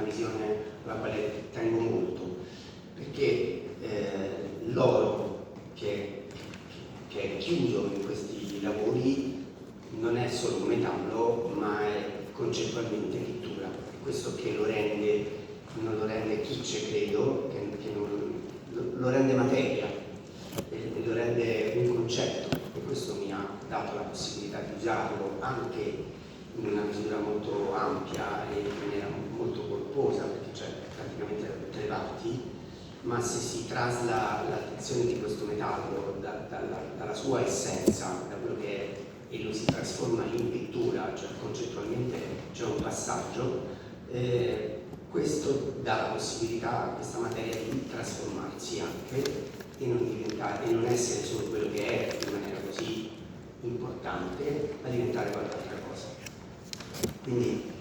visione alla quale tengo molto, perché l'oro che è chiuso in questi lavori non è solo un metallo, ma è concettualmente pittura. Questo che non lo rende kitsch, credo, lo rende materia, lo rende un concetto, e questo mi ha dato la possibilità di usarlo anche in una misura molto ampia e in maniera molto corposa, perché c'è praticamente da tutte le parti, ma se si trasla l'attenzione di questo metallo dalla sua essenza, da quello che è, e lo si trasforma in pittura, cioè concettualmente c'è un passaggio, questo dà la possibilità a questa materia di trasformarsi anche e non essere solo quello che è in maniera così importante, ma diventare qualche altra cosa. Quindi